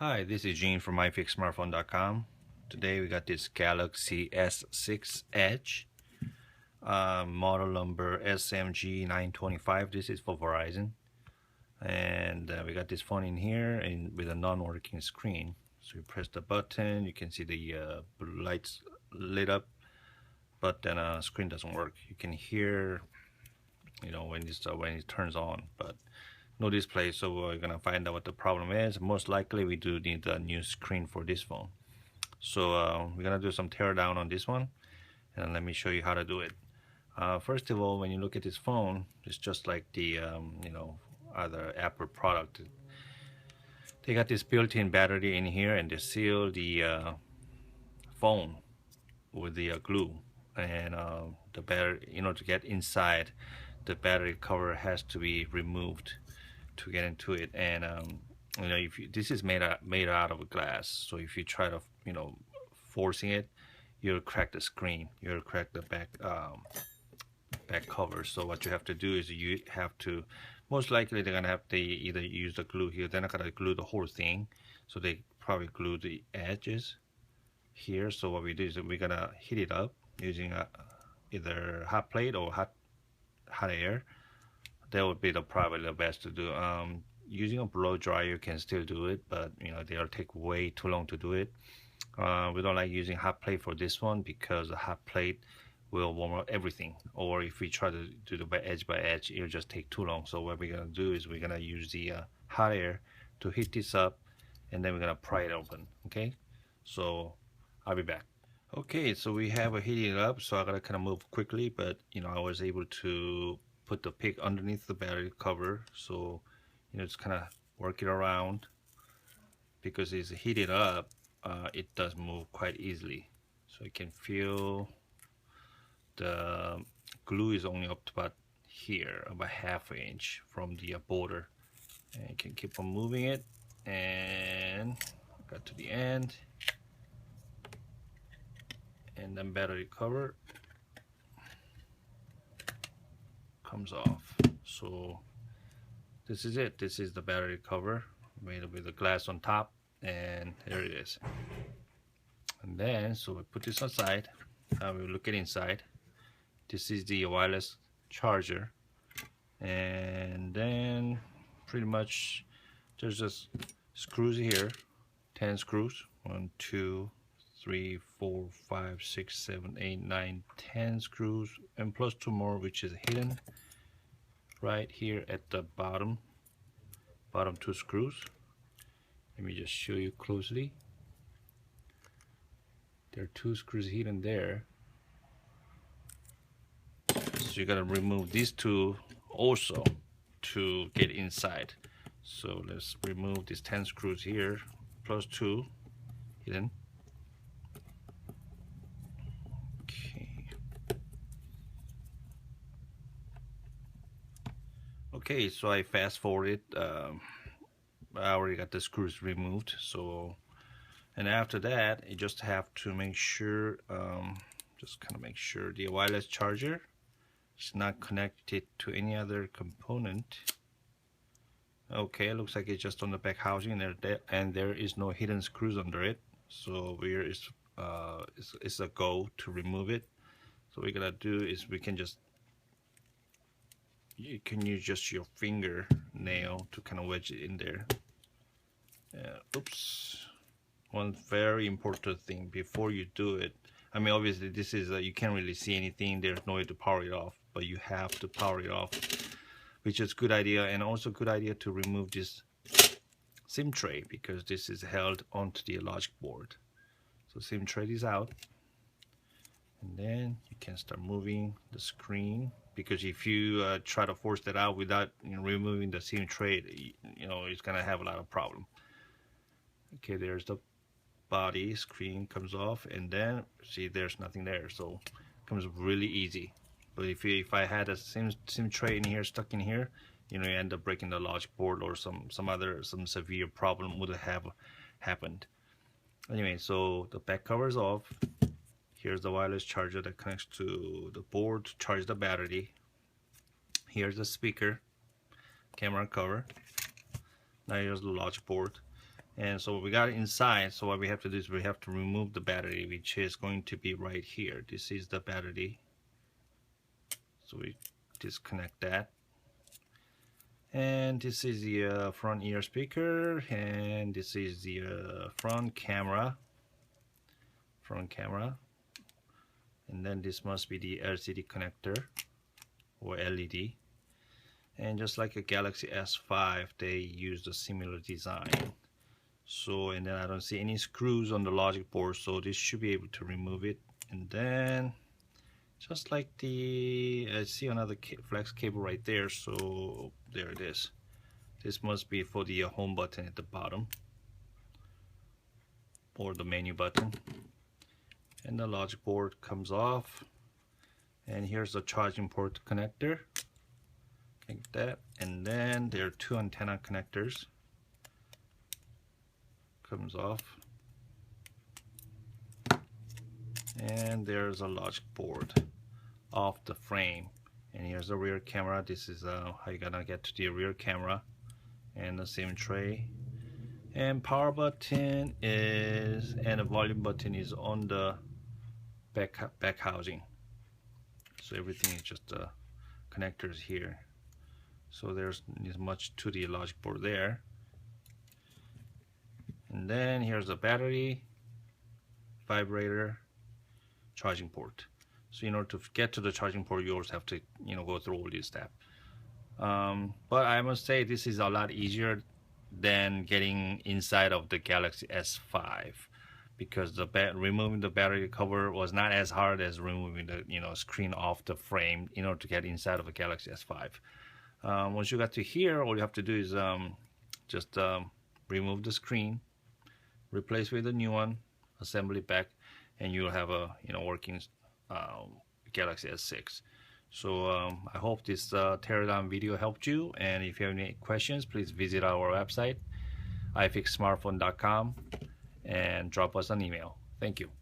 Hi, this is Gene from iFIXsmartphone.com. Today we got this Galaxy S6 Edge, model number SMG925. This is for Verizon, and we got this phone in here with a non-working screen. So you press the button, you can see the blue lights lit up, but then screen doesn't work. You can hear, when it turns on, but no display. So we're gonna find out what the problem is. Most likely we do need a new screen for this phone. So we're gonna do some teardown on this one, and let me show you how to do it. First of all, when you look at this phone, it's just like the other Apple product. They got this built-in battery in here, and they seal the phone with the glue. And the battery, to get inside, the battery cover has to be removed to get into it. And if this is made out of glass, so if you try to forcing it, you'll crack the screen, you'll crack the back cover. So what you have to do is you have to, most likely they're gonna have to either use the glue here. They're not gonna glue the whole thing, so they probably glue the edges here. So what we do is we're gonna heat it up using either hot plate or hot air. That would be probably the best to do. Using a blow dryer, you can still do it, but they'll take way too long to do it. We don't like using hot plate for this one because the hot plate will warm up everything, or if we try to do the by edge, it'll just take too long. So what we're gonna do is we're gonna use the hot air to heat this up, and then we're gonna pry it open. Okay, so I'll be back. Okay, so we have a heating it up, so I gotta kind of move quickly, but I was able to put the pick underneath the battery cover, so just kind of work it around. Because it's heated up, it does move quite easily. So you can feel the glue is only up to about here, about ½ inch from the border, and you can keep on moving it, and got to the end, and then battery cover comes off. So this is it. This is the battery cover made with the glass on top, and there it is. And then so we put this aside. Now we look at inside. This is the wireless charger, and then pretty much there's just screws here, 10 screws, 1 2 3 4 5 6 7 8 9 10 screws, and plus 2 more which is hidden right here at the bottom 2 screws. Let me just show you closely. There are 2 screws hidden there, so you gotta remove these 2 also to get inside. So let's remove these 10 screws here, plus 2 hidden. Okay, so I fast forwarded. I already got the screws removed. So, and after that, you just have to make sure, make sure the wireless charger is not connected to any other component. Okay, it looks like it's just on the back housing there, and there is no hidden screws under it. So it's a go to remove it. So what we're gonna do is you can use just your finger nail to kind of wedge it in there. Oops. One very important thing before you do it, I mean obviously this is you can't really see anything, there's no way to power it off, but you have to power it off, which is a good idea. And also good idea to remove this SIM tray, because this is held onto the logic board. So SIM tray is out, and then you can start moving the screen, because if you try to force that out without removing the SIM tray, it's gonna have a lot of problem. Okay, there's the body, screen comes off, and then see there's nothing there, so it comes really easy. But if I had a SIM tray in here, stuck in here, you end up breaking the logic board, or some severe problem would have happened. Anyway, so the back cover is off. Here's the wireless charger that connects to the board to charge the battery. Here's the speaker, camera cover. Now here's the logic board. And so we got it inside. So what we have to do is we have to remove the battery, which is going to be right here. This is the battery. So we disconnect that. And this is the front ear speaker, and this is the front camera. And then this must be the LCD connector or LED. And just like a Galaxy S5, they used a similar design. So, and then I don't see any screws on the logic board, so this should be able to remove it. And then just like I see another flex cable right there, so there it is. This must be for the home button at the bottom, or the menu button. And the logic board comes off, and here's the charging port connector, like that. And then there are two antenna connectors, comes off, and there's a logic board off the frame. And here's the rear camera. This is how you're gonna get to the rear camera, and the same tray. And power button is, and the volume button is on the back housing. So everything is just connectors here. So there's much to the logic board there. And then here's the battery, vibrator, charging port. So in order to get to the charging port, you always have to, go through all these steps. But I must say this is a lot easier than getting inside of the Galaxy S5, because removing the battery cover was not as hard as removing the screen off the frame in order to get inside of a Galaxy S5. Once you got to here, all you have to do is just remove the screen, replace with a new one, assemble it back, and you'll have a working Galaxy S6. So I hope this teardown video helped you, and if you have any questions, please visit our website iFIXsmartphone.com and drop us an email. Thank you.